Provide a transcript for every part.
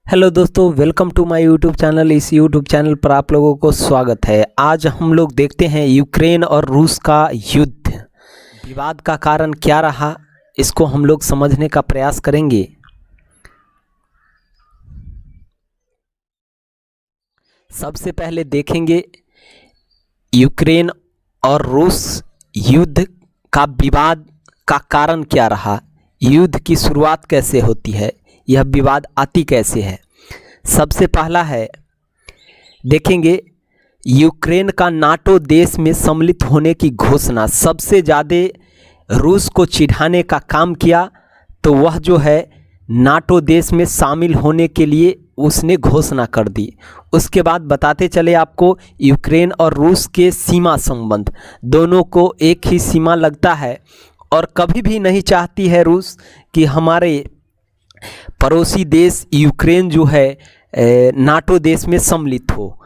Hello दोस्तों, welcome to my YouTube channel. इस YouTube channel पर आप लोगों को स्वागत है। आज हम लोग देखते हैं यूक्रेन और रूस का युद्ध, विवाद का कारण क्या रहा, इसको हम लोग समझने का प्रयास करेंगे। सबसे पहले देखेंगे यूक्रेन और रूस युद्ध का विवाद का कारण क्या रहा, युद्ध की शुरुआत कैसे होती है, यह विवाद आती कैसे है। सबसे पहला है, देखेंगे यूक्रेन का नाटो देश में सम्मिलित होने की घोषणा। सबसे ज़्यादा रूस को चिढ़ाने का काम किया तो वह जो है नाटो देश में शामिल होने के लिए उसने घोषणा कर दी। उसके बाद बताते चले आपको यूक्रेन और रूस के सीमा संबंध, दोनों को एक ही सीमा लगता है और कभी भी नहीं चाहती है रूस कि हमारे पड़ोसी देश यूक्रेन जो है नाटो देश में सम्मिलित हो।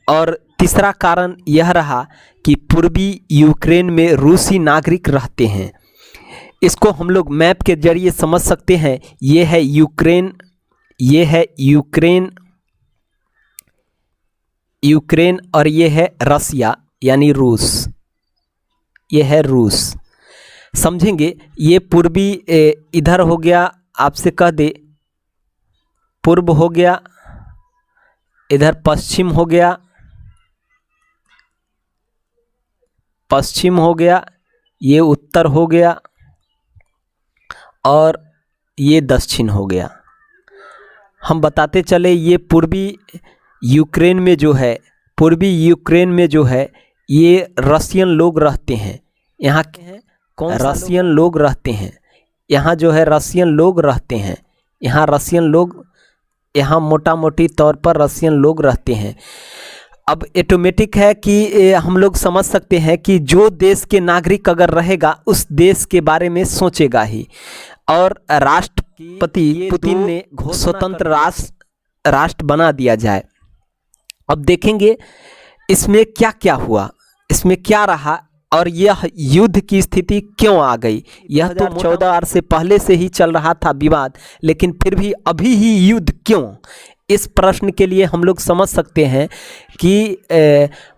और तीसरा कारण यह रहा कि पूर्वी यूक्रेन में रूसी नागरिक रहते हैं। इसको हम लोग मैप के जरिए समझ सकते हैं। ये है यूक्रेन, ये है यूक्रेन और ये है रसिया यानी रूस, ये है रूस। समझेंगे, ये पूर्वी इधर हो गया, आपसे कह दे पूर्व हो गया, इधर पश्चिम हो गया, पश्चिम हो गया, ये उत्तर हो गया और ये दक्षिण हो गया। हम बताते चले ये पूर्वी यूक्रेन में जो है, पूर्वी यूक्रेन में जो है ये रसियन लोग रहते हैं। यहाँ के हैं कौन? रसियन लोग रहते हैं। यहाँ जो है रसियन लोग रहते हैं, यहाँ रसियन लोग, यहाँ मोटा मोटी तौर पर रसियन लोग रहते हैं। अब ऑटोमेटिक है कि हम लोग समझ सकते हैं कि जो देश के नागरिक अगर रहेगा उस देश के बारे में सोचेगा ही। और राष्ट्रपति पुतिन ने स्वतंत्र राष्ट्र बना दिया जाए। अब देखेंगे इसमें क्या क्या हुआ, इसमें क्या रहा और यह युद्ध की स्थिति क्यों आ गई। यह तो 2014 से पहले से ही चल रहा था विवाद, लेकिन फिर भी अभी ही युद्ध क्यों? इस प्रश्न के लिए हम लोग समझ सकते हैं कि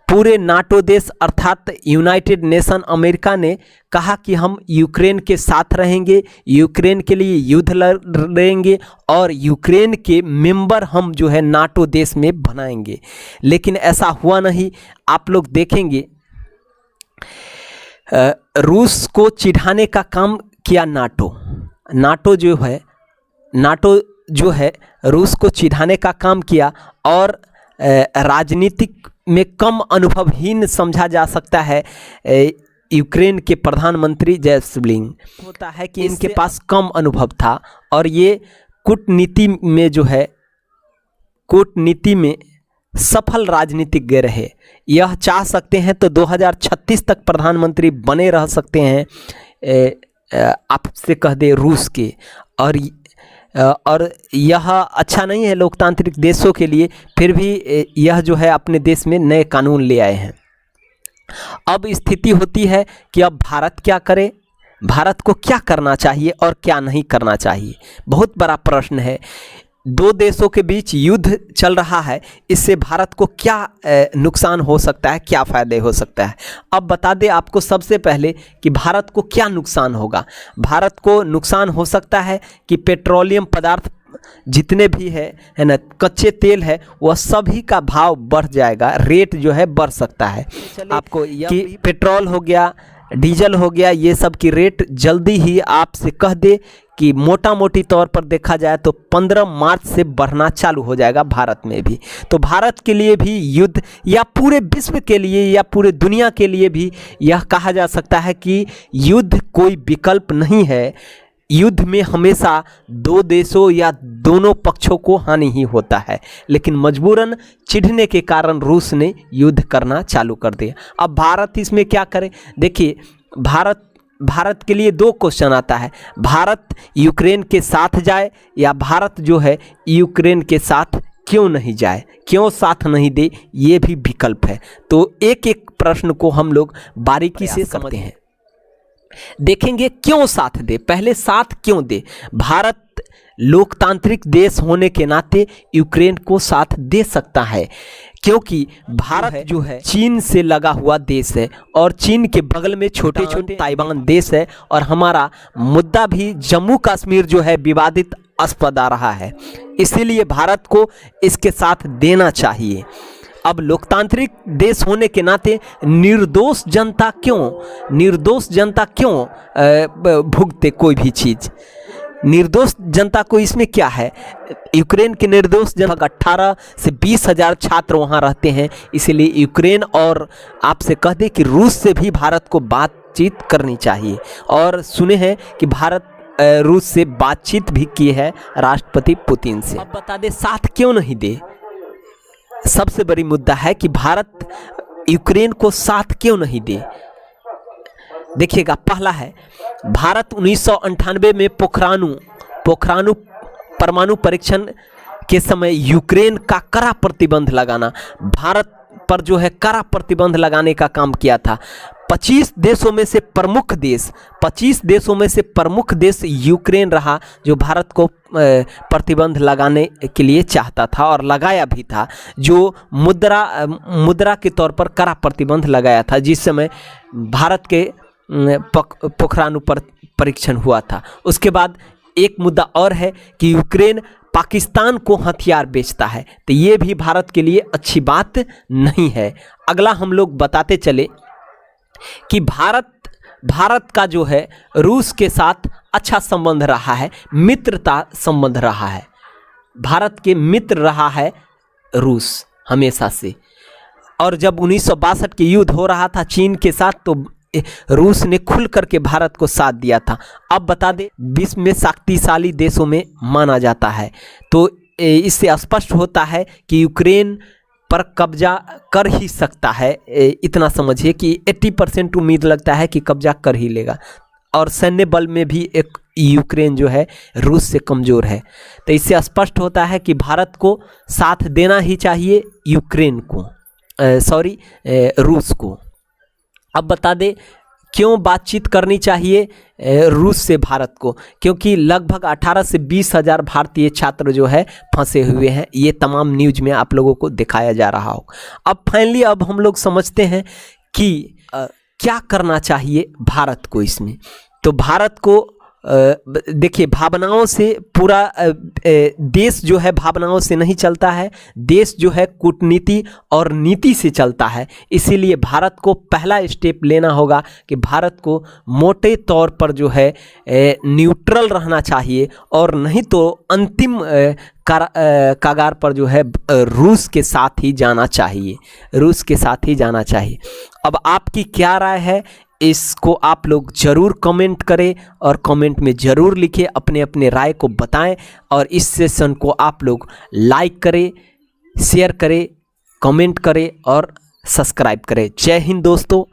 पूरे नाटो देश अर्थात यूनाइटेड नेशन अमेरिका ने कहा कि हम यूक्रेन के साथ रहेंगे, यूक्रेन के लिए युद्ध लड़ेंगे और यूक्रेन के मेंबर हम जो है नाटो देश में बनाएंगे। लेकिन ऐसा हुआ नहीं। आप लोग देखेंगे रूस को चिढ़ाने का काम किया नाटो जो है रूस को चिढ़ाने का काम किया और राजनीतिक में कम अनुभवहीन समझा जा सकता है यूक्रेन के प्रधानमंत्री जेलेंस्की। होता है कि इनके पास कम अनुभव था और ये कूटनीति में जो है, कूटनीति में सफल राजनीतिज्ञ रहे। यह चाह सकते हैं तो 2036 तक प्रधानमंत्री बने रह सकते हैं, आपसे कह दे रूस के। और यह अच्छा नहीं है लोकतांत्रिक देशों के लिए, फिर भी यह जो है अपने देश में नए कानून ले आए हैं। अब स्थिति होती है कि अब भारत क्या करे, भारत को क्या करना चाहिए और क्या नहीं करना चाहिए, बहुत बड़ा प्रश्न है। दो देशों के बीच युद्ध चल रहा है, इससे भारत को क्या नुकसान हो सकता है, क्या फ़ायदे हो सकता है। अब बता दें आपको सबसे पहले कि भारत को क्या नुकसान होगा। भारत को नुकसान हो सकता है कि पेट्रोलियम पदार्थ जितने भी है ना, कच्चे तेल है, वह सभी का भाव बढ़ जाएगा, रेट जो है बढ़ सकता है। आपको कि पेट्रोल हो गया, डीजल हो गया, ये सब की रेट जल्दी ही आपसे कह दे कि मोटा मोटी तौर पर देखा जाए तो 15 मार्च से बढ़ना चालू हो जाएगा भारत में भी। तो भारत के लिए भी युद्ध, या पूरे विश्व के लिए या पूरे दुनिया के लिए भी यह कहा जा सकता है कि युद्ध कोई विकल्प नहीं है। युद्ध में हमेशा दो देशों या दोनों पक्षों को हानि ही होता है, लेकिन मजबूरन चिढ़ने के कारण रूस ने युद्ध करना चालू कर दिया। अब भारत इसमें क्या करे? देखिए, भारत के लिए दो क्वेश्चन आता है, भारत यूक्रेन के साथ जाए या भारत जो है यूक्रेन के साथ क्यों नहीं जाए, क्यों साथ नहीं दे, ये भी विकल्प है। तो एक एक प्रश्न को हम लोग बारीकी से समझते हैं। देखेंगे क्यों साथ दे, पहले साथ क्यों दे। भारत लोकतांत्रिक देश होने के नाते यूक्रेन को साथ दे सकता है, क्योंकि भारत जो है चीन से लगा हुआ देश है और चीन के बगल में छोटे छोटे ताइवान देश है और हमारा मुद्दा भी जम्मू कश्मीर जो है विवादित अस्पद आ रहा है, इसीलिए भारत को इसके साथ देना चाहिए। अब लोकतांत्रिक देश होने के नाते निर्दोष जनता क्यों भुगते कोई भी चीज़? निर्दोष जनता को इसमें क्या है? यूक्रेन के निर्दोष जनता 18 से 20 हज़ार छात्र वहाँ रहते हैं, इसीलिए यूक्रेन और आपसे कह दे कि रूस से भी भारत को बातचीत करनी चाहिए। और सुने हैं कि भारत रूस से बातचीत भी की है राष्ट्रपति पुतिन से। अब बता दे साथ क्यों नहीं दे? सबसे बड़ी मुद्दा है कि भारत यूक्रेन को साथ क्यों नहीं दे। देखिएगा, पहला है भारत 1998 में पोखरानु परमाणु परीक्षण के समय यूक्रेन का कड़ा प्रतिबंध लगाना, भारत पर जो है कड़ा प्रतिबंध लगाने का काम किया था। 25 देशों में से प्रमुख देश यूक्रेन रहा जो भारत को प्रतिबंध लगाने के लिए चाहता था और लगाया भी था, जो मुद्रा के तौर पर कड़ा प्रतिबंध लगाया था जिस समय भारत के पोखरानु पर परीक्षण हुआ था। उसके बाद एक मुद्दा और है कि यूक्रेन पाकिस्तान को हथियार बेचता है, तो ये भी भारत के लिए अच्छी बात नहीं है। अगला हम लोग बताते चले कि भारत का जो है रूस के साथ अच्छा संबंध रहा है, मित्रता संबंध रहा है। भारत के मित्र रहा है रूस हमेशा से, और जब 1962 के युद्ध हो रहा था चीन के साथ तो रूस ने खुल करके भारत को साथ दिया था। अब बता दें विश्व में शक्तिशाली देशों में माना जाता है, तो इससे स्पष्ट होता है कि यूक्रेन पर कब्जा कर ही सकता है। इतना समझिए कि 80% उम्मीद लगता है कि कब्जा कर ही लेगा, और सैन्य बल में भी एक यूक्रेन जो है रूस से कमज़ोर है। तो इससे स्पष्ट होता है कि भारत को साथ देना ही चाहिए यूक्रेन को, रूस को। अब बता दें क्यों बातचीत करनी चाहिए रूस से भारत को, क्योंकि लगभग 18 से 20 हज़ार भारतीय छात्र जो है फंसे हुए हैं। ये तमाम न्यूज़ में आप लोगों को दिखाया जा रहा हो। अब फाइनली अब हम लोग समझते हैं कि क्या करना चाहिए भारत को इसमें। तो भारत को देखिए, भावनाओं से पूरा देश जो है भावनाओं से नहीं चलता है, देश जो है कूटनीति और नीति से चलता है। इसीलिए भारत को पहला स्टेप लेना होगा कि भारत को मोटे तौर पर जो है न्यूट्रल रहना चाहिए, और नहीं तो अंतिम कागार पर जो है रूस के साथ ही जाना चाहिए। अब आपकी क्या राय है, इसको आप लोग ज़रूर कमेंट करें और कमेंट में ज़रूर लिखें, अपने अपने राय को बताएं, और इस सेशन को आप लोग लाइक करें, शेयर करें, कमेंट करें और सब्सक्राइब करें। जय हिंद दोस्तों।